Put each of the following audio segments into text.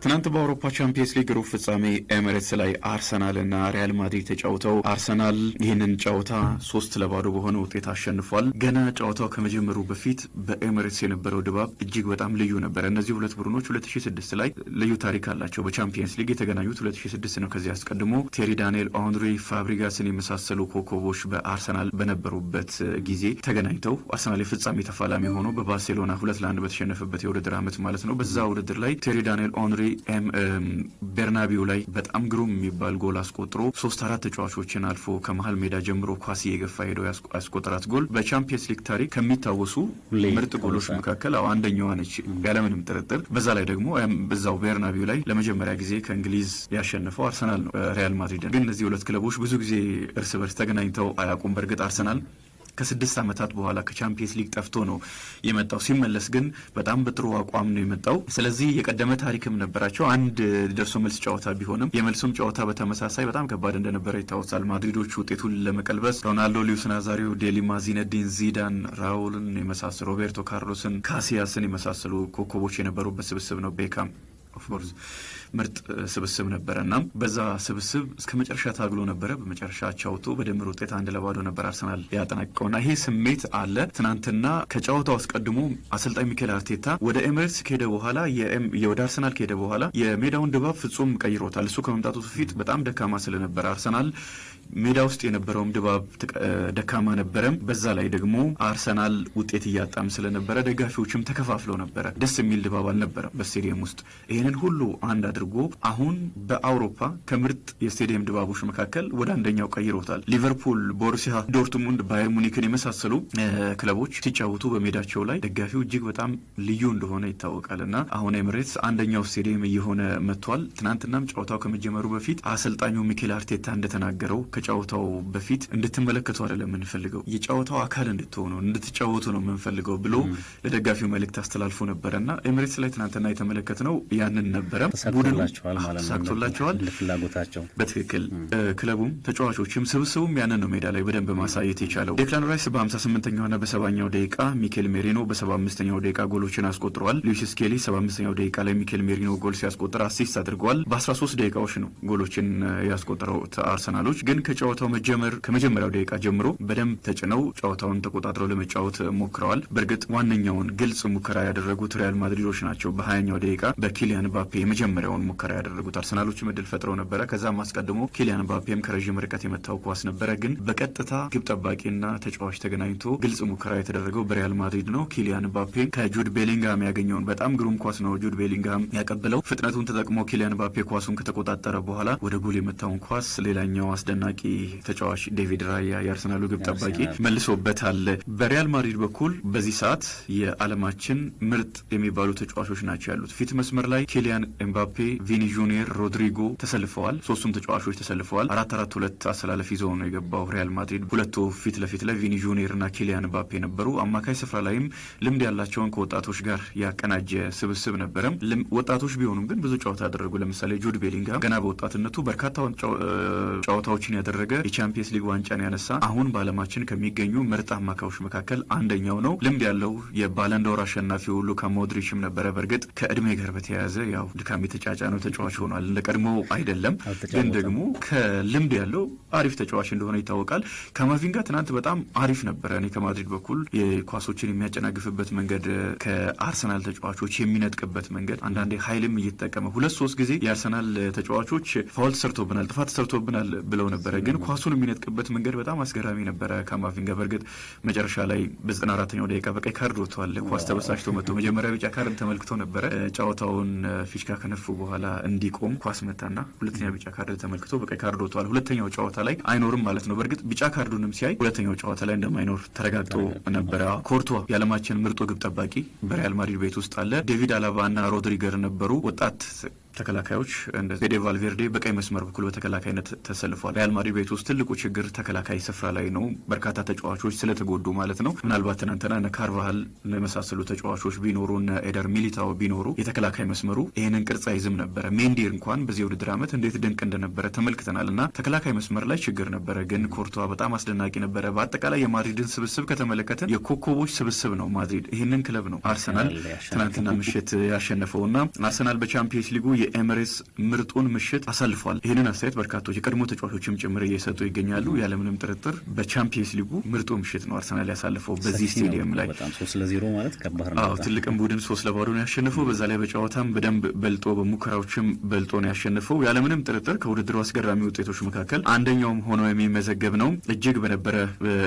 ትናንት በአውሮፓ ቻምፒየንስ ሊግ ሩብ ፍጻሜ ኤሚሬትስ ላይ አርሰናልና ሪያል ማድሪድ ተጫውተው አርሰናል ይህንን ጨዋታ 3-0 በሆነ ውጤት አሸንፏል። ገና ጨዋታው ከመጀመሩ በፊት በኤሚሬትስ የነበረው ድባብ እጅግ በጣም ልዩ ነበር። እነዚህ ሁለት ቡድኖች 2006 ላይ ልዩ ታሪክ አላቸው። በቻምፒየንስ ሊግ የተገናኙት 2006 ነው። ከዚህ አስቀድሞ ቴሪ ዳንኤል፣ ኦንሪ ፋብሪጋስን የመሳሰሉ ኮከቦች በአርሰናል በነበሩበት ጊዜ ተገናኝተው አርሰናል የፍጻሜ ተፋላሚ ሆኖ በባርሴሎና 2-1 በተሸነፈበት የውድድር ዓመት ማለት ነው። በዛ ውድድር ላይ ቴሪ ዳንኤል ኦንሪ ቤርናቢው ላይ በጣም ግሩም የሚባል ጎል አስቆጥሮ 3-4 ተጫዋቾችን አልፎ ከመሃል ሜዳ ጀምሮ ኳስ እየገፋ ሄዶ ያስቆጠራት ጎል በቻምፒየንስ ሊግ ታሪክ ከሚታወሱ ምርጥ ጎሎች መካከል አንደኛዋ ነች ያለምንም ጥርጥር። በዛ ላይ ደግሞ በዛው ቤርናቢው ላይ ለመጀመሪያ ጊዜ ከእንግሊዝ ያሸነፈው አርሰናል ነው ሪያል ማድሪድን። ግን እነዚህ ሁለት ክለቦች ብዙ ጊዜ እርስ በርስ ተገናኝተው አያውቁም። በእርግጥ አርሰናል ከ6 ዓመታት በኋላ ከቻምፒየንስ ሊግ ጠፍቶ ነው የመጣው። ሲመለስ ግን በጣም በጥሩ አቋም ነው የመጣው። ስለዚህ የቀደመ ታሪክም ነበራቸው። አንድ ደርሶ መልስ ጨዋታ ቢሆንም የመልሱም ጨዋታ በተመሳሳይ በጣም ከባድ እንደነበረ ይታወሳል። ማድሪዶቹ ውጤቱን ለመቀልበስ ሮናልዶ፣ ሉዊስ ናዛሪዮ፣ ዴሊማ፣ ዚነዲን ዚዳን፣ ራውልን የመሳሰሉ ሮቤርቶ ካርሎስን፣ ካሲያስን የመሳሰሉ ኮከቦች የነበሩበት ስብስብ ነው። ቤካም ኦፍኮርስ ምርጥ ስብስብ ነበረና በዛ ስብስብ እስከ መጨረሻ ታግሎ ነበረ። በመጨረሻ አቻውቶ በድምር ውጤት 1-0 ነበር አርሰናል ያጠናቀቀውና ይሄ ስሜት አለ። ትናንትና ከጨዋታው አስቀድሞ አሰልጣኝ ሚኬል አርቴታ ወደ ኤሚሬትስ ከሄደ በኋላ ወደ አርሰናል ከሄደ በኋላ የሜዳውን ድባብ ፍጹም ቀይሮታል። እሱ ከመምጣቱ በፊት በጣም ደካማ ስለነበረ አርሰናል ሜዳ ውስጥ የነበረውም ድባብ ደካማ ነበረም። በዛ ላይ ደግሞ አርሰናል ውጤት እያጣም ስለነበረ ደጋፊዎችም ተከፋፍለው ነበረ። ደስ የሚል ድባብ አልነበረም በስቴዲየም ውስጥ። ይህንን ሁሉ አንድ አድርጎ አሁን በአውሮፓ ከምርጥ የስቴዲየም ድባቦች መካከል ወደ አንደኛው ቀይሮታል። ሊቨርፑል፣ ቦሩሲያ ዶርትሙንድ፣ ባየር ሙኒክን የመሳሰሉ ክለቦች ሲጫወቱ በሜዳቸው ላይ ደጋፊው እጅግ በጣም ልዩ እንደሆነ ይታወቃል እና አሁን ኤሚሬትስ አንደኛው ስቴዲየም እየሆነ መጥቷል። ትናንትናም ጨዋታው ከመጀመሩ በፊት አሰልጣኙ ሚኬል አርቴታ እንደተናገረው ከጨዋታው በፊት እንድትመለከቱ አይደለም የምንፈልገው የጨዋታው አካል እንድትሆኑ እንድትጫወቱ ነው የምንፈልገው ብሎ ለደጋፊው መልእክት አስተላልፎ ነበረና ኤሚሬትስ ላይ ትናንትና የተመለከትነው ያንን ነበረ። ተሳክቶላቸዋል ለፍላጎታቸው በትክክል ክለቡም ተጫዋቾችም ስብስቡም ያንን ነው ሜዳ ላይ በደንብ ማሳየት የቻለው። ዴክላን ራይስ በ58ኛውና በ70ኛው ደቂቃ፣ ሚኬል ሜሪኖ በ75ኛው ደቂቃ ጎሎችን አስቆጥረዋል። ሉዊስ ስኬሊ 75ኛው ደቂቃ ላይ ሚኬል ሜሪኖ ጎል ሲያስቆጥር አሲስት አድርገዋል። በ13 ደቂቃዎች ነው ጎሎችን ያስቆጠረው አርሰናሎች። ግን ከጨዋታው ከመጀመሪያው ደቂቃ ጀምሮ በደንብ ተጭነው ጨዋታውን ተቆጣጥረው ለመጫወት ሞክረዋል። በእርግጥ ዋነኛውን ግልጽ ሙከራ ያደረጉት ሪያል ማድሪዶች ናቸው። በ20ኛው ደቂቃ በኪሊያን ምባፔ የመጀመሪያውን ሙከራ ያደረጉት አርሰናሎች እድል ፈጥረው ነበረ። ከዛም አስቀድሞ ኪሊያን ምባፔም ከረዥም ርቀት የመታው ኳስ ነበረ። ግን በቀጥታ ግብ ጠባቂና ተጫዋች ተገናኝቶ ግልጽ ሙከራ የተደረገው በሪያል ማድሪድ ነው። ኪሊያን ምባፔ ከጁድ ቤሊንግሃም ያገኘውን በጣም ግሩም ኳስ ነው ጁድ ቤሊንግሃም ያቀበለው። ፍጥነቱን ተጠቅሞ ኪሊያን ምባፔ ኳሱን ከተቆጣጠረ በኋላ ወደ ጎል የመታውን ኳስ ሌላኛው አስደናቂ ተጫዋች ዴቪድ ራያ የአርሰናሉ ግብ ጠባቂ መልሶበታል። በሪያል ማድሪድ በኩል በዚህ ሰዓት የዓለማችን ምርጥ የሚባሉ ተጫዋቾች ናቸው ያሉት። ፊት መስመር ላይ ኪሊያን ኤምባፔ፣ ቪኒ ጁኒየር፣ ሮድሪጎ ተሰልፈዋል። ሶስቱም ተጫዋቾች ተሰልፈዋል። 4-4-2 አሰላለፍ ይዘው ነው የገባው ሪያል ማድሪድ። ሁለቱ ፊት ለፊት ላይ ቪኒ ጁኒየር እና ኪሊያን ኤምባፔ ነበሩ። አማካይ ስፍራ ላይም ልምድ ያላቸውን ከወጣቶች ጋር ያቀናጀ ስብስብ ነበረም። ወጣቶች ቢሆኑም ግን ብዙ ጨዋታ ያደረጉ። ለምሳሌ ጁድ ቤሊንግሃም ገና በወጣትነቱ በርካታ ጨዋታዎችን ያደረገ የቻምፒየንስ ሊግ ዋንጫን ያነሳ አሁን በዓለማችን ከሚገኙ ምርጥ አማካዮች መካከል አንደኛው ነው። ልምድ ያለው የባለንዶር አሸናፊው ሉካ ሞድሪችም ነበረ። በእርግጥ ከእድሜ ጋር በተያያዘ ያው ድካም የተጫጫነው ተጫዋች ሆኗል። እንደ ቀድሞ አይደለም፣ ግን ደግሞ ከልምድ ያለው አሪፍ ተጫዋች እንደሆነ ይታወቃል። ካማቪንጋ ትናንት በጣም አሪፍ ነበረ። እኔ ከማድሪድ በኩል የኳሶችን የሚያጨናግፍበት መንገድ፣ ከአርሰናል ተጫዋቾች የሚነጥቅበት መንገድ፣ አንዳንዴ ኃይልም እየተጠቀመ 2-3 ጊዜ የአርሰናል ተጫዋቾች ፋውል ሰርቶብናል፣ ጥፋት ሰርቶብናል ብለው ነበረ። ግን ኳሱን የሚነጥቅበት መንገድ በጣም አስገራሚ ነበረ ካማቪንጋ። በእርግጥ መጨረሻ ላይ በ94ኛው ደቂቃ በቀይ ካርድ ወጥቷል። ኳስ ተበሳጭቶ መጥቶ መጀመሪያ ቢጫ ካርድ ተመልክቶ ነበረ። ጨዋታውን ፊሽካ ከነፉ በኋላ እንዲቆም ኳስ መታና ሁለተኛ ቢጫ ካርድ ተመልክቶ በቀይ ካርድ ወጥቷል። ሁለተኛው ጨዋታ ላይ አይኖርም ማለት ነው። በእርግጥ ቢጫ ካርዱንም ሲያይ ሁለተኛው ጨዋታ ላይ እንደማይኖር ተረጋግጦ ነበረ። ኮርቷ የዓለማችን ምርጡ ግብ ጠባቂ በሪያል ማድሪድ ቤት ውስጥ አለ። ዴቪድ አላባ እና ሮድሪገር ነበሩ ወጣት ተከላካዮች። እንደ ፌዴ ቫልቬርዴ በቀይ መስመር በኩል በተከላካይነት ተሰልፏል። ሪያል ማድሪድ ቤት ውስጥ ትልቁ ችግር ተከላካይ ስፍራ ላይ ነው። በርካታ ተጫዋቾች ስለተጎዱ ማለት ነው። ምናልባት ትናንትና እነ ካርቫሃል የመሳሰሉ ተጫዋቾች ቢኖሩ እነ ኤደር ሚሊታው ቢኖሩ የተከላካይ መስመሩ ይህንን ቅርጽ አይዝም ነበረ። ሜንዲ እንኳን በዚህ ውድድር ዓመት እንዴት ድንቅ እንደነበረ ተመልክተናል እና ተከላካይ መስመር ላይ ችግር ነበረ። ግን ኮርቷ በጣም አስደናቂ ነበረ። በአጠቃላይ የማድሪድን ስብስብ ከተመለከተን የኮከቦች ስብስብ ነው ማድሪድ። ይህንን ክለብ ነው አርሰናል ትናንትና ምሽት ያሸነፈውና አርሰናል በቻምፒየንስ ሊጉ የኤምሬትስ ምርጡን ምሽት አሳልፏል። ይህንን አስተያየት በርካቶች የቀድሞ ተጫዋቾችም ጭምር እየሰጡ ይገኛሉ። ያለምንም ጥርጥር በቻምፒየንስ ሊጉ ምርጡ ምሽት ነው አርሰናል ያሳልፈው በዚህ ስቴዲየም ላይ። በጣም 3-0 ማለት ከባድ ነው። ትልቅም ቡድን 3-0 ነው ያሸነፈው። በዛ ላይ በጨዋታም በደንብ በልጦ በሙከራዎችም በልጦ ነው ያሸነፈው። ያለምንም ጥርጥር ከውድድሩ አስገራሚ ውጤቶች መካከል አንደኛውም ሆኖ የሚመዘገብ ነው።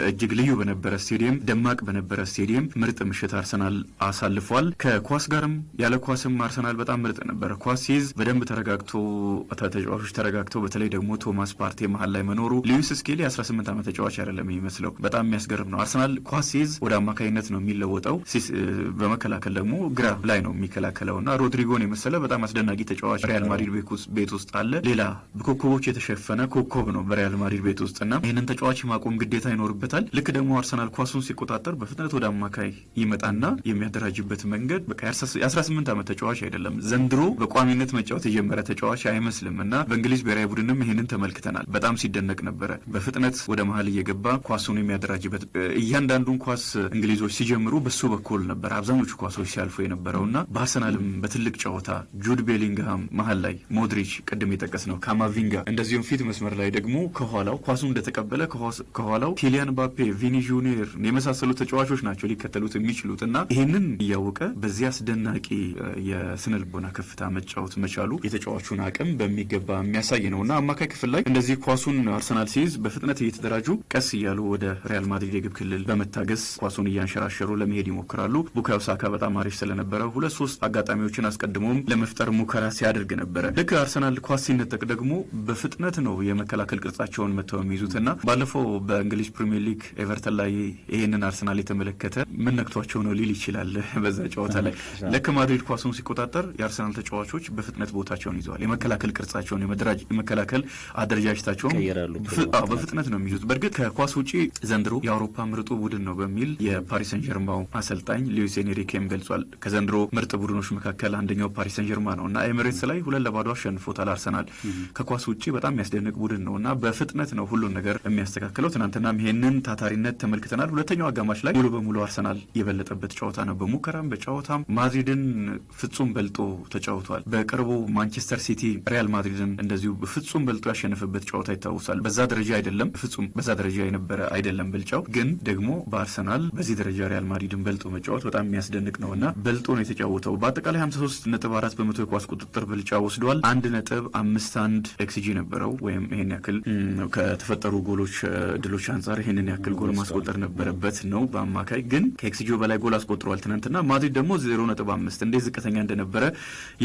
እጅግ ልዩ በነበረ ስቴዲየም፣ ደማቅ በነበረ ስቴዲየም ምርጥ ምሽት አርሰናል አሳልፏል። ከኳስ ጋርም ያለ ኳስም አርሰናል በጣም ምርጥ ነበረ። ኳስ ሲይዝ በደንብ ተረጋግቶ ተጫዋቾች ተረጋግተው፣ በተለይ ደግሞ ቶማስ ፓርቴ መሀል ላይ መኖሩ ሉዊስ ስኬሊ 18 ዓመት ተጫዋች አይደለም የሚመስለው። በጣም የሚያስገርም ነው። አርሰናል ኳስ ሲይዝ ወደ አማካይነት ነው የሚለወጠው። በመከላከል ደግሞ ግራ ላይ ነው የሚከላከለው እና ሮድሪጎን የመሰለ በጣም አስደናቂ ተጫዋች ሪያል ማድሪድ ቤት ውስጥ አለ። ሌላ በኮከቦች የተሸፈነ ኮከብ ነው በሪያል ማድሪድ ቤት ውስጥ እና ይህንን ተጫዋች ማቆም ግዴታ ይኖርበታል። ልክ ደግሞ አርሰናል ኳሱን ሲቆጣጠር በፍጥነት ወደ አማካይ ይመጣና የሚያደራጅበት መንገድ በቃ የ18 ዓመት ተጫዋች አይደለም። ዘንድሮ በቋሚነት መጫወት የጀመረ ተጫዋች አይመስልም እና በእንግሊዝ ብሔራዊ ቡድንም ይህንን ተመልክተናል። በጣም ሲደነቅ ነበረ። በፍጥነት ወደ መሀል እየገባ ኳሱን የሚያደራጅበት እያንዳንዱን ኳስ እንግሊዞች ሲጀምሩ በሱ በኩል ነበር አብዛኞቹ ኳሶች ሲያልፉ የነበረው እና በአርሰናልም በትልቅ ጨዋታ ጁድ ቤሊንግሃም መሀል ላይ፣ ሞድሪች ቅድም የጠቀስ ነው፣ ካማቪንጋ እንደዚሁም ፊት መስመር ላይ ደግሞ ከኋላው ኳሱን እንደተቀበለ ከኋላው ኪሊያን ምባፔ፣ ቪኒ ጁኒየር የመሳሰሉ ተጫዋቾች ናቸው ሊከተሉት የሚችሉት እና ይህንን እያወቀ በዚህ አስደናቂ የስነ ልቦና ከፍታ መጫወት መቻሉ የተጫዋቹን አቅም በሚገባ የሚያሳይ ነው እና አማካይ ክፍል ላይ እንደዚህ ኳሱን አርሰናል ሲይዝ በፍጥነት እየተደራጁ ቀስ እያሉ ወደ ሪያል ማድሪድ የግብ ክልል በመታገስ ኳሱን እያንሸራሸሩ ለመሄድ ይሞክራሉ። ቡካዮ ሳካ በጣም አሪፍ ስለነበረ 2-3 አጋጣሚዎችን አስቀድሞም ለመፍጠር ሙከራ ሲያደርግ ነበረ። ልክ አርሰናል ኳስ ሲነጠቅ ደግሞ በፍጥነት ነው የመከላከል ቅርጻቸውን መተው የሚይዙት እና ባለፈው በእንግሊዝ ፕሪሚየር ሊግ ኤቨርተን ላይ ይህንን አርሰናል የተመለከተ ምን ነክቷቸው ነው ሊል ይችላል። በዛ ጨዋታ ላይ ልክ ማድሪድ ኳሱን ሲቆጣጠር የአርሰናል ተጫዋቾች በፍጥነት ቦታቸውን ይዘዋል። የመከላከል ቅርጻቸውን የመከላከል አደረጃጀታቸውን በፍጥነት ነው የሚይዙት። በእርግጥ ከኳስ ውጪ ዘንድሮ የአውሮፓ ምርጡ ቡድን ነው በሚል የፓሪስ ሰን ጀርማው አሰልጣኝ ሉዊስ ኤንሪኬም ገልጿል። ከዘንድሮ ምርጥ ቡድኖች መካከል አንደኛው ፓሪስ ሰን ጀርማ ነው እና ኤሚሬትስ ላይ 2-0 አሸንፎታል አርሰናል። ከኳስ ውጪ በጣም የሚያስደንቅ ቡድን ነው እና በፍጥነት ነው ሁሉን ነገር የሚያስተካክለው። ትናንትናም ይሄንን ታታሪነት ተመልክተናል። ሁለተኛው አጋማሽ ላይ ሙሉ በሙሉ አርሰናል የበለጠበት ጨዋታ ነው። በሙከራም በጨዋታም ማድሪድን ፍጹም በልጦ ተጫውቷል። በቅርቡ ማንቸስተር ሲቲ ሪያል ማድሪድን እንደዚሁ ፍጹም በልጦ ያሸነፈበት ጨዋታ ይታወሳል። በዛ ደረጃ አይደለም፣ ፍጹም በዛ ደረጃ የነበረ አይደለም ብልጫው። ግን ደግሞ በአርሰናል በዚህ ደረጃ ሪያል ማድሪድን በልጦ መጫወት በጣም የሚያስደንቅ ነው እና በልጦ ነው የተጫወተው። በአጠቃላይ 53.4% የኳስ ቁጥጥር ብልጫ ወስዷል። 1.51 ኤክስጂ ነበረው ወይም ይሄን ያክል ከተፈጠሩ ጎሎች ድሎች አንጻር ይሄንን ያክል ጎል ማስቆጠር ነበረበት ነው በአማካይ። ግን ከኤክስጂው በላይ ጎል አስቆጥሯል ትናንትና። ማድሪድ ደግሞ 0.5 እንዴት ዝቅተኛ እንደነበረ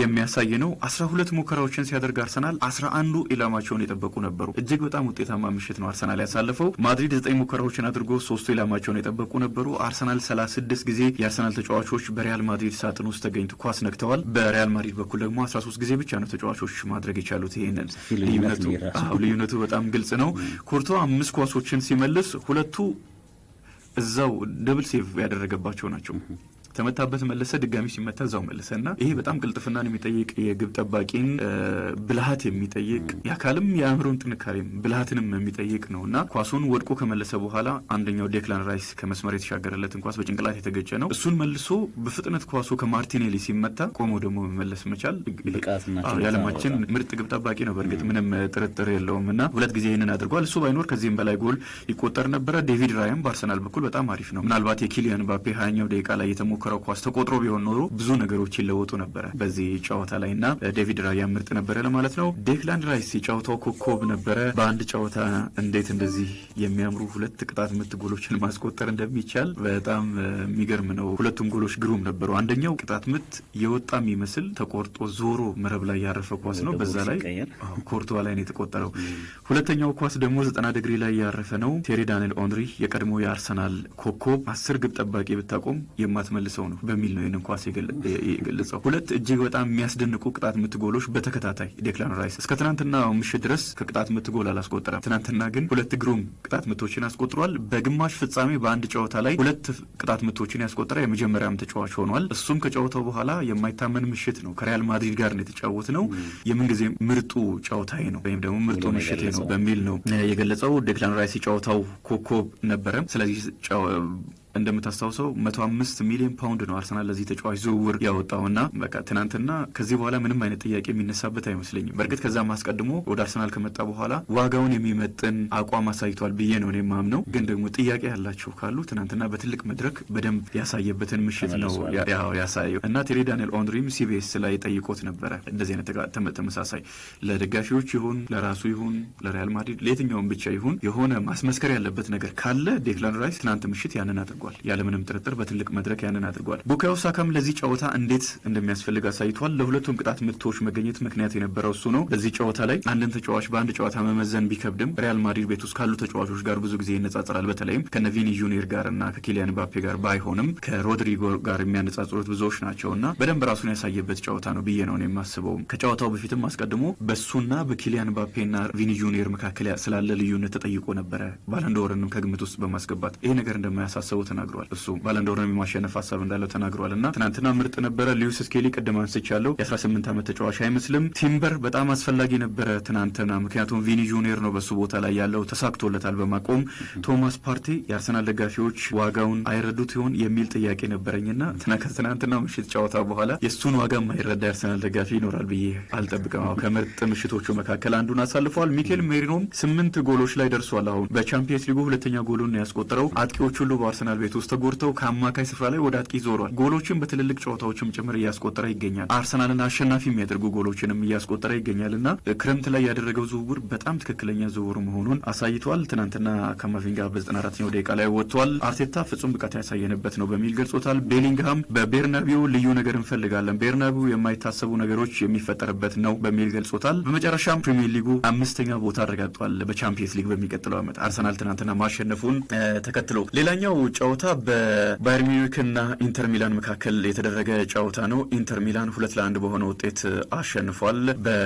የሚያሳይ ነው። 12 ሙከራዎችን ሲያደርግ አርሰናል 11ዱ ኢላማቸውን የጠበቁ ነበሩ። እጅግ በጣም ውጤታማ ምሽት ነው አርሰናል ያሳለፈው። ማድሪድ 9 ሙከራዎችን አድርጎ 3ቱ ኢላማቸውን የጠበቁ ነበሩ። አርሰናል 36 ጊዜ የአርሰናል ተጫዋቾች በሪያል ማድሪድ ሳጥን ውስጥ ተገኝቶ ኳስ ነክተዋል። በሪያል ማድሪድ በኩል ደግሞ 13 ጊዜ ብቻ ነው ተጫዋቾች ማድረግ የቻሉት። ይሄንን ልዩነቱ በጣም ግልጽ ነው። ኮርቶ 5 ኳሶችን ሲመልስ 2ቱ እዛው ደብል ሴቭ ያደረገባቸው ናቸው። ተመታበት መለሰ፣ ድጋሚ ሲመታ እዛው መለሰ እና ይሄ በጣም ቅልጥፍናን የሚጠይቅ የግብ ጠባቂን ብልሃት የሚጠይቅ የአካልም የአእምሮን ጥንካሬም ብልሃትንም የሚጠይቅ ነው እና ኳሱን ወድቆ ከመለሰ በኋላ አንደኛው ዴክላን ራይስ ከመስመር የተሻገረለትን ኳስ በጭንቅላት የተገጨ ነው። እሱን መልሶ በፍጥነት ኳሱ ከማርቲኔሊ ሲመታ ቆሞ ደግሞ መመለስ መቻል የዓለማችን ምርጥ ግብ ጠባቂ ነው። በእርግጥ ምንም ጥርጥር የለውም እና 2 ጊዜ ይህንን አድርጓል። እሱ ባይኖር ከዚህም በላይ ጎል ይቆጠር ነበረ። ዴቪድ ራያም በአርሰናል በኩል በጣም አሪፍ ነው። ምናልባት የኪሊያን ምባፔ 20ኛው ደቂቃ ላይ የተሞከረው ኳስ ተቆጥሮ ቢሆን ኖሮ ብዙ ነገሮች ይለወጡ ነበረ በዚህ ጨዋታ ላይ እና ዴቪድ ራያ ምርጥ ነበረ ለማለት ነው። ዴክላን ራይስ የጨዋታው ኮከብ ነበረ። በአንድ ጨዋታ እንዴት እንደዚህ የሚያምሩ 2 ቅጣት ምት ጎሎችን ማስቆጠር እንደሚቻል በጣም የሚገርም ነው። 2ቱም ጎሎች ግሩም ነበሩ። አንደኛው ቅጣት ምት የወጣ የሚመስል ተቆርጦ ዞሮ መረብ ላይ ያረፈ ኳስ ነው። በዛ ላይ ኮርቷ ላይ ነው የተቆጠረው። ሁለተኛው ኳስ ደግሞ 90 ዲግሪ ላይ ያረፈ ነው። ቴሪ ዳንኤል ኦንሪ የቀድሞ የአርሰናል ኮከብ 10 ግብ ጠባቂ ብታቆም የማትመልሰው ነው በሚል ነው ይህንን ኳስ የገለጸው። 2 እጅግ በጣም የሚያስደንቁ ቅጣት ምት ጎሎች በተከታታይ ዴክላን ራይስ እስከ ትናንትና ምሽት ድረስ ከቅጣት ምት ጎል አላስቆጠረም። ትናንትና ግን 2 ግሩም ቅጣት ምቶችን አስቆጥሯል። በግማሽ ፍጻሜ በአንድ ጨዋታ ላይ 2 ቅጣት ምቶችን ያስቆጠረ የመጀመሪያም ተጫዋች ሆኗል። እሱም ከጨዋታው በኋላ የማይታመን ምሽት ነው ከሪያል ማድሪድ ጋር ነው የተጫወት ነው የምንጊዜ ምርጡ ጨዋታዬ ነው ወይም ደግሞ ምርጡ ምሽቴ ነው በሚል ነው የገለጸው። ዴክላን ራይስ የጨዋታው ኮከብ ነበረ። ስለዚህ እንደምታስታውሰው 105 ሚሊዮን ፓውንድ ነው አርሰናል ለዚህ ተጫዋች ዝውውር ያወጣውና በቃ ትናንትና ከዚህ በኋላ ምንም አይነት ጥያቄ የሚነሳበት አይመስለኝም። በእርግጥ ከዛም አስቀድሞ ወደ አርሰናል ከመጣ በኋላ ዋጋውን የሚመጥን አቋም አሳይቷል ብዬ ነው እኔ ማምነው። ግን ደግሞ ጥያቄ ያላቸው ካሉ ትናንትና በትልቅ መድረክ በደንብ ያሳየበትን ምሽት ነው ያሳየው እና ቴሪ ዳንኤል ኦንሪም ሲቢኤስ ላይ ጠይቆት ነበረ። እንደዚህ አይነት ተመሳሳይ ለደጋፊዎች ይሁን ለራሱ ይሁን ለሪያል ማድሪድ ለየትኛውም ብቻ ይሁን የሆነ ማስመስከር ያለበት ነገር ካለ ዴክላን ራይስ ትናንት ምሽት ያንን አድርጓል። ያለምንም ጥርጥር በትልቅ መድረክ ያንን አድርጓል። ቡካዮ ሳካም ለዚህ ጨዋታ እንዴት እንደሚያስፈልግ አሳይቷል። ለሁለቱም ቅጣት ምቶች መገኘት ምክንያት የነበረው እሱ ነው። በዚህ ጨዋታ ላይ አንድን ተጫዋች በአንድ ጨዋታ መመዘን ቢከብድም ሪያል ማድሪድ ቤት ውስጥ ካሉ ተጫዋቾች ጋር ብዙ ጊዜ ይነጻጸራል። በተለይም ከነ ቪኒ ጁኒየር ጋር እና ከኪሊያን ምባፔ ጋር ባይሆንም ከሮድሪጎ ጋር የሚያነጻጽሩት ብዙዎች ናቸውና በደንብ ራሱን ያሳየበት ጨዋታ ነው ብዬ ነው የማስበው። ከጨዋታው በፊትም አስቀድሞ በሱና በኪሊያን ምባፔና ቪኒ ጁኒየር መካከል ስላለ ልዩነት ተጠይቆ ነበረ። ባለንዶርንም ከግምት ውስጥ በማስገባት ይሄ ነገር እንደማያሳስበው ተናግሯል። እሱ ባለንዶርንም የማሸነፍ ሀሳብ እንዳለው ተናግሯል እና ትናንትና ምርጥ ነበረ። ሊዩስ ስኬሊ ቅድም አንስቻለሁ የ18 ዓመት ተጫዋች አይመስልም። ቲምበር በጣም አስፈላጊ ነበረ ትናንትና፣ ምክንያቱም ቪኒ ጁኒየር ነው በሱ ቦታ ላይ ያለው ተሳክቶለታል በማቆም። ቶማስ ፓርቲ የአርሰናል ደጋፊዎች ዋጋውን አይረዱት ይሆን የሚል ጥያቄ ነበረኝና ከትናንትና ምሽት ጨዋታ በኋላ የእሱን ዋጋ የማይረዳ የአርሰናል ደጋፊ ይኖራል ብዬ አልጠብቅም። ከምርጥ ምሽቶቹ መካከል አንዱን አሳልፈዋል። ሚኬል ሜሪኖም 8 ጎሎች ላይ ደርሷል። አሁን በቻምፒየንስ ሊጉ ሁለተኛ ጎሉን ነው ያስቆጠረው። አጥቂዎች ሁሉ በአርሰናል ቤት ውስጥ ተጎድተው ከአማካይ ስፍራ ላይ ወደ አጥቂ ዞሯል። ጎሎችን በትልልቅ ጨዋታዎችም ጭምር እያስቆጠረ ይገኛል። አርሰናልን አሸናፊ የሚያደርጉ ጎሎችንም እያስቆጠረ ይገኛልና ክረምት ላይ ያደረገው ዝውውር በጣም ትክክለኛ ዝውውር መሆኑን አሳይቷል። ትናንትና ካማቪንጋ በ94ኛው ደቂቃ ላይ ወጥቷል። አርቴታ ፍጹም ብቃት ያሳየንበት ነው በሚል ገልጾታል። ቤሊንግሃም በቤርናቢው ልዩ ነገር እንፈልጋለን፣ ቤርናቢው የማይታሰቡ ነገሮች የሚፈጠርበት ነው በሚል ገልጾታል። በመጨረሻም ፕሪሚየር ሊጉ 5ኛ ቦታ አረጋግጧል በቻምፒየንስ ሊግ በሚቀጥለው ዓመት አርሰናል ትናንትና ማሸነፉን ተከትሎ። ሌላኛው ጨዋታ በባየር ሚዩኒክና ኢንተር ሚላን መካከል የተደረገ ጨዋታ ነው። ኢንተር ሚላን 2-1 በሆነ ውጤት አሸንፏል።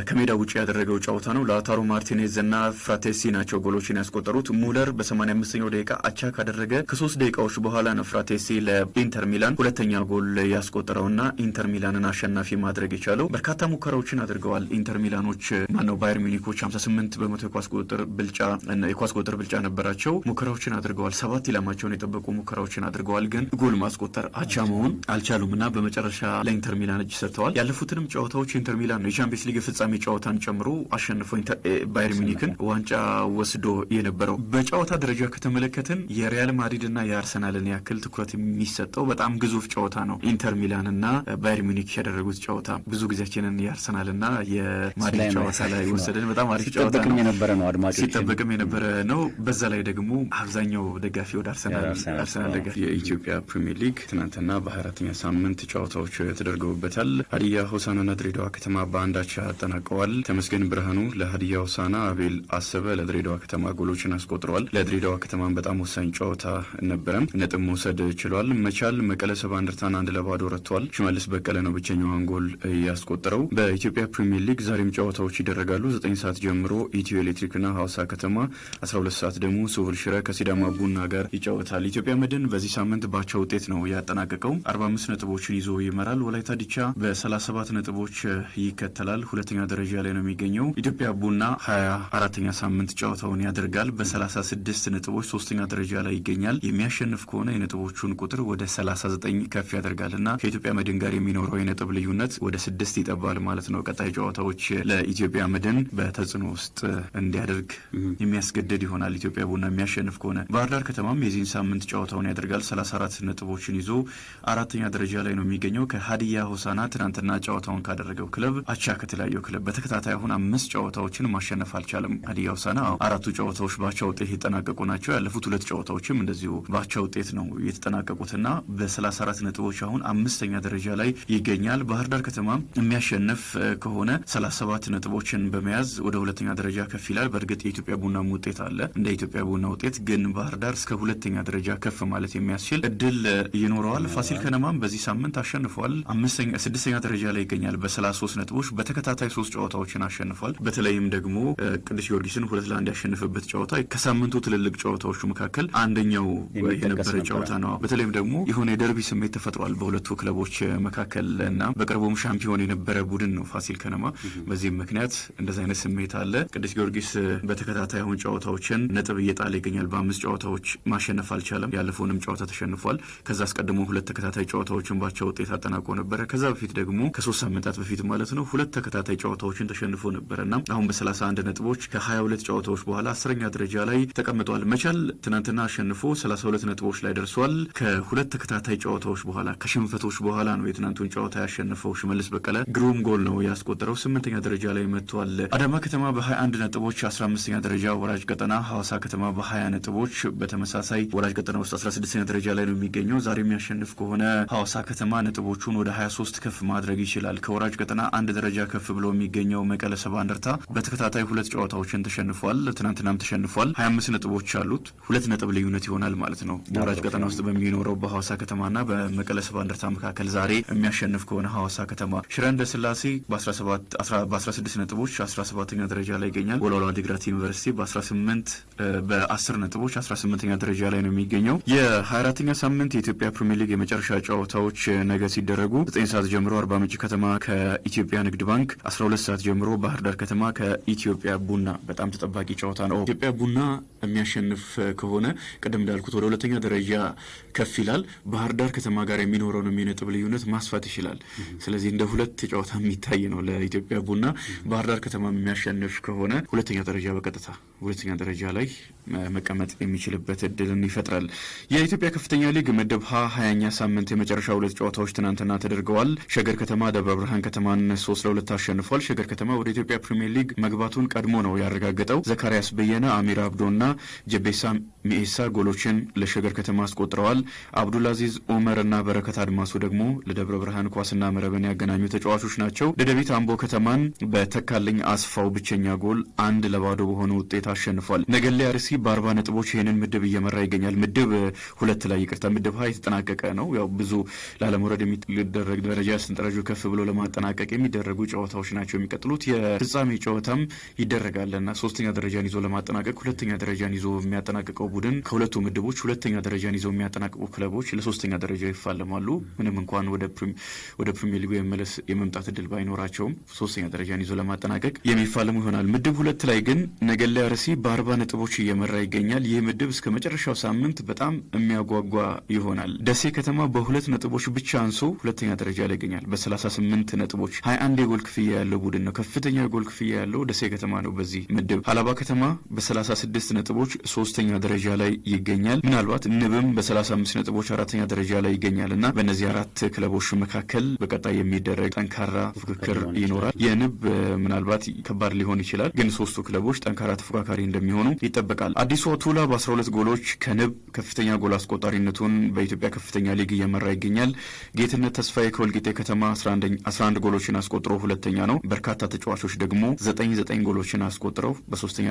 ከሜዳ ውጭ ያደረገው ጨዋታ ነው። ላውታሮ ማርቲኔዝ እና ፍራቴሲ ናቸው ጎሎችን ያስቆጠሩት። ሙለር በ85ኛው ደቂቃ አቻ ካደረገ ከ3 ደቂቃዎች በኋላ ነው ፍራቴሲ ለኢንተር ሚላን ሁለተኛ ጎል ያስቆጠረውና ኢንተር ሚላንን አሸናፊ ማድረግ የቻለው። በርካታ ሙከራዎችን አድርገዋል ኢንተር ሚላኖች ባየር ሚዩኒኮች 58 በመቶ የኳስ ቁጥጥር ብልጫ ነበራቸው። ሙከራዎችን አድርገዋል። 7 ኢላማቸውን የጠበቁ ሙከራዎችን አድርገዋል። ግን ጎል ማስቆጠር አቻ መሆን አልቻሉም እና በመጨረሻ ለኢንተር ሚላን እጅ ሰጥተዋል። ያለፉትንም ጨዋታዎች ኢንተር ሚላን ነው የቻምፒየንስ ሊግ ፍጻሜ ጨዋታን ጨምሮ አሸንፎ ባየር ሚዩኒክን ዋንጫ ወስዶ የነበረው። በጨዋታ ደረጃ ከተመለከትን የሪያል ማድሪድና የአርሰናልን ያክል ትኩረት የሚሰጠው በጣም ግዙፍ ጨዋታ ነው። ኢንተር ሚላንና ባየር ሚዩኒክ ያደረጉት ጨዋታ ብዙ ጊዜያችንን የአርሰናልና የማድሪድ ጨዋታ ላይ ወሰደን። በጣም አሪፍ ጨዋታ ነው። ሲጠበቅም የነበረ ነው። በዛ ላይ ደግሞ አብዛኛው ደጋፊ ወደ አርሰናል ደጋፊ። የኢትዮጵያ ፕሪሚየር ሊግ ትናንትና በ24ኛ ሳምንት ጨዋታዎች ተደርገውበታል። ሀዲያ ሆሳዕናና ድሬዳዋ ከተማ በአንዳቻ አጠናቀዋል። ተመስገን ብርሃኑ ለሀዲያ ሆሳዕና፣ አቤል አሰበ ለድሬዳዋ ከተማ ጎሎችን አስቆጥረዋል። ለድሬዳዋ ከተማን በጣም ወሳኝ ጨዋታ ነበረ። ነጥብ መውሰድ ችሏል። መቻል መቀለ ሰባ እንደርታን 1-0 ረትቷል። ሽመልስ በቀለ ነው ብቸኛዋን ጎል ያስቆጠረው። በኢትዮጵያ ፕሪሚየር ሊግ ዛሬም ጨዋታዎች ይደረጋሉ። 9 ሰዓት ጀምሮ ኢትዮ ኤሌክትሪክና ሐዋሳ ከተማ፣ 12 ሰዓት ደግሞ ስሁል ሽረ ከሲዳማ ቡና ጋር ይጫወታል። ኢትዮጵያ መድን በዚህ ሳምንት ባቻ ውጤት ነው ያጠናቀቀው። 45 ነጥቦችን ይዞ ይመራል። ወላይታ ዲቻ በ37 ነጥቦች ይከተላል። ሁለተኛ ደረጃ ላይ ነው የሚገኘው። ኢትዮጵያ ቡና 24ኛ ሳምንት ጨዋታውን ያደርጋል በ36 ነጥቦች 3ኛ ደረጃ ላይ ይገኛል። የሚያሸንፍ ከሆነ የነጥቦቹን ቁጥር ወደ 39 ከፍ ያደርጋልና ከኢትዮጵያ መድን ጋር የሚኖረው የነጥብ ልዩነት ወደ 6 ይጠባል ማለት ነው። ቀጣይ ጨዋታዎች ለኢትዮጵያ መድን በተጽዕኖ ውስጥ እንዲያደርግ የሚያስገድድ ይሆናል። ኢትዮጵያ ቡና የሚያሸንፍ ከሆነ ባህር ዳር ከተማም የዚህን ሳምንት ጨዋታውን ያደርጋል። 34 ነጥቦችን ይዞ 4ኛ ደረጃ ላይ ነው የሚገኘው። ከሀዲያ ሆሳዕና ትናንትና ጨዋታውን ካደረገው ክለብ አቻ ከተለያየው ክለብ በተከታታይ አሁን 5 ጨዋታዎችን ማሸነፍ አልቻለም። ሀዲያ ሆሳዕና 4ቱ ጨዋታዎች ባቻ ውጤት የተጠናቀቁ ናቸው። ያለፉት 2 ጨዋታዎችም እንደዚሁ ባቻ ውጤት ነው የተጠናቀቁትና በ34 ነጥቦች አሁን 5ኛ ደረጃ ላይ ይገኛል። ባህር ዳር ከተማ የሚያሸንፍ ከሆነ 37 ነጥቦችን በመያዝ ወደ 2ኛ ደረጃ ከፍ ይላል። በእርግጥ የኢትዮጵያ ቡናም ውጤት አለ። እንደ ኢትዮጵያ ቡና ውጤት ግን ባህር ዳር እስከ 2ኛ ደረጃ ከፍ ማለት የሚያስችል እድል ይኖረዋል። ፋሲል ከነማም በዚህ ሳምንት አሸንፏል። 6ኛ ደረጃ ላይ ይገኛል በ33 ነጥቦች በተከታታይ 3 ጨዋታዎችን አሸንፏል። በተለይም ደግሞ ቅዱስ ጊዮርጊስን 2-1 ያሸነፈበት ጨዋታ ከሳምንቱ ትልልቅ ጨዋታዎቹ መካከል አንደኛው የነበረ ጨዋታ ነው። በተለይም ደግሞ የሆነ የደርቢ ስሜት ተፈጥሯል በሁለቱ ክለቦች መካከል እና በቅርቡም ሻምፒዮን የነበረ ቡድን ነው ፋሲል ከነማ። በዚህም ምክንያት እንደዚህ አይነት ስሜት አለ። ቅዱስ ጊዮርጊስ በተከታታይ አሁን ጨዋታዎችን ነጥብ እየጣለ ይገኛል። በ5 ጨዋታዎች ማሸነፍ አልቻለም። ያለፈውንም ጨዋታ ተሸንፏል። ከዛ አስቀድሞ 2 ተከታታይ ጨዋታዎችን ባቻ ውጤት አጠናቆ ነበረ። ከዛ በፊት ደግሞ ከ3 ሳምንታት በፊት ማለት ነው 2 ተከታታይ ጨዋታዎችን ተሸንፎ ነበረና አሁን በ31 ነጥቦች ከ22 ጨዋታዎች በኋላ 10ኛ ደረጃ ላይ ተቀምጧል። መቻል ትናንትና አሸንፎ 32 ነጥቦች ላይ ደርሷል። ከ2 ተከታታይ ጨዋታዎች በኋላ ከሽንፈቶች በኋላ ነው የትናንቱን ጨዋታ ያሸነፈው። ሽመልስ በቀለ ግሩም ጎል ነው ያስቆጠረው። 8ኛ ደረጃ ላይ መጥቷል። አዳማ ከተማ በ21 ነጥቦች 15ኛ ደረጃ ወራጅ ቀጠና፣ ሐዋሳ ከተማ በ20 ነጥቦች በተመሳሳይ ወራጅ ቀጠና ውስጥ 16ኛ ደረጃ ላይ ነው የሚገኘው። ዛሬ የሚያሸንፍ ከሆነ ሐዋሳ ከተማ ነጥቦቹን ወደ 23 ከፍ ማድረግ ይችላል። ከወራጅ ቀጠና 1 ደረጃ ከፍ ብሎ የሚገኘው መቀለ ሰባ እንደርታ በተከታታይ 2 ጨዋታዎችን ተሸንፏል። ትናንትናም ተሸንፏል። 25 ነጥቦች አሉት። 2 ነጥብ ልዩነት ይሆናል ማለት ነው ወራጅ ቀጠና ውስጥ በሚኖረው በሐዋሳ ከተማና በመቀለ ሰባ እንደርታ መካከል። ዛሬ የሚያሸንፍ ከሆነ ሐዋሳ ከተማ ሽረ እንዳስላሴ በ16 ነጥቦች 17ኛ ደረጃ ላይ ይገኛል። ወልዋሎ ዓዲግራት ዩኒቨርሲቲ በ10 ነጥቦች 18ኛ ደረጃ ላይ ነው የሚገኘው። የ24ኛ ሳምንት የኢትዮጵያ ፕሪሚየር ሊግ የመጨረሻ ጨዋታዎች ነገ ሲደረጉ 9 ሰዓት ጀምሮ አርባ ምንጭ ከተማ ከኢትዮጵያ ንግድ ባንክ፣ 12 ሰዓት ጀምሮ ባህር ዳር ከተማ ከኢትዮጵያ ቡና በጣም ተጠባቂ ጨዋታ ነው። ኢትዮጵያ ቡና የሚያሸንፍ ከሆነ ቅድም እንዳልኩት ወደ 2ኛ ደረጃ ከፍ ይላል። ባህር ዳር ከተማ ጋር የሚኖረውን የነጥብ ልዩነት ማስፋት ይችላል። ስለዚህ እንደ 2 ጨዋታ የሚታይ ነው ለኢትዮጵያ ቡና። ባህር ዳር ከተማ የሚያሸንፍ ከሆነ 2ኛ ደረጃ በቀጥታ 2ኛ ደረጃ ላይ መቀመጥ የሚችልበት እድልን ይፈጥራል። የኢትዮጵያ ከፍተኛ ሊግ ምድብ ሀ 20ኛ ሳምንት የመጨረሻ 2 ጨዋታዎች ትናንትና ተደርገዋል። ሸገር ከተማ ደብረ ብርሃን ከተማን 3-2 አሸንፏል። ሸገር ከተማ ወደ ኢትዮጵያ ፕሪሚየር ሊግ መግባቱን ቀድሞ ነው ያረጋገጠው። ዘካሪያስ በየነ፣ አሚር አብዶና ጀቤሳ ሚኤሳ ጎሎችን ለሸገር ከተማ አስቆጥረዋል። አብዱልአዚዝ ኡመር እና በረከት አድማሱ ደግሞ ለደብረ ብርሃን ኳስና መረብን ያገናኙ ተጫዋቾች ናቸው። ደደቢት አምቦ ከተማን በተካልኝ አስፋው ብቸኛ ጎል 1-0 በሆነ ውጤት አሸንፏል። ነገሌ አርሲ በ40 ነጥቦች ይህንን ምድብ እየመራ ይገኛል። ምድብ 2 ላይ ምድብ ሀ የተጠናቀቀ ነው። ያው ብዙ ላለመውረድ የሚደረግ ደረጃ ሰንጠረዡ ከፍ ብሎ ለማጠናቀቅ የሚደረጉ ጨዋታዎች ናቸው የሚቀጥሉት። የፍጻሜ ጨዋታም ይደረጋልና 3ኛ ደረጃን ይዞ ለማጠናቀቅ 2ኛ ደረጃን ይዞ የሚያጠናቅቀው ቡድን ከሁለቱ ምድቦች 2ኛ ደረጃን ይዞ የሚያጠናቅቁ ክለቦች ለ3ኛ ደረጃ ይፋለማሉ። ምንም እንኳን ወደ ፕሪሚየር ሊጉ የመምጣት እድል ባይኖራቸውም 3ኛ ደረጃን ይዞ ለማጠናቀቅ የሚፋለሙ ይሆናል። ምድብ 2 ላይ ግን ነገሌ አርሲ በ40 ነጥቦች እየመራ ይገኛል። ይህ ምድብ እስከ መጨረሻው ሳምንት በጣም የሚያጓጓ ይሆናል። ደሴ ከተማ በ2 ነጥቦች ብቻ አንሶ 2ኛ ደረጃ ላይ ይገኛል። በ38 ነጥቦች 21 የጎል ክፍያ ያለው ቡድን ነው። ከፍተኛ የጎል ክፍያ ያለው ደሴ ከተማ ነው በዚህ ምድብ። ሀላባ ከተማ በ36 ነጥቦች 3ኛ ደረጃ ላይ ይገኛል። ምናልባት ንብም በ35 ነጥቦች 4ኛ ደረጃ ላይ ይገኛል እና በእነዚህ 4 ክለቦች መካከል በቀጣይ የሚደረግ ጠንካራ ፉክክር ይኖራል። የንብ ምናልባት ከባድ ሊሆን ይችላል፣ ግን 3ቱ ክለቦች ጠንካራ ተፎካካሪ እንደሚሆኑ ይጠበቃል። አዲሱ ቱላ በ12 ጎሎች ከንብ ከፍተኛ ጎል አስቆጣሪነቱን በኢትዮጵያ ከፍተኛ ሊግ እየመራ ይገኛል። ጌትነት ተስፋዬ ከወልቂጤ ከተማ 11 ጎሎችን አስቆጥሮ 2ኛ ነው። በርካታ ተጫዋቾች ደግሞ 9 ጎሎችን አስቆጥረው በ3ኛ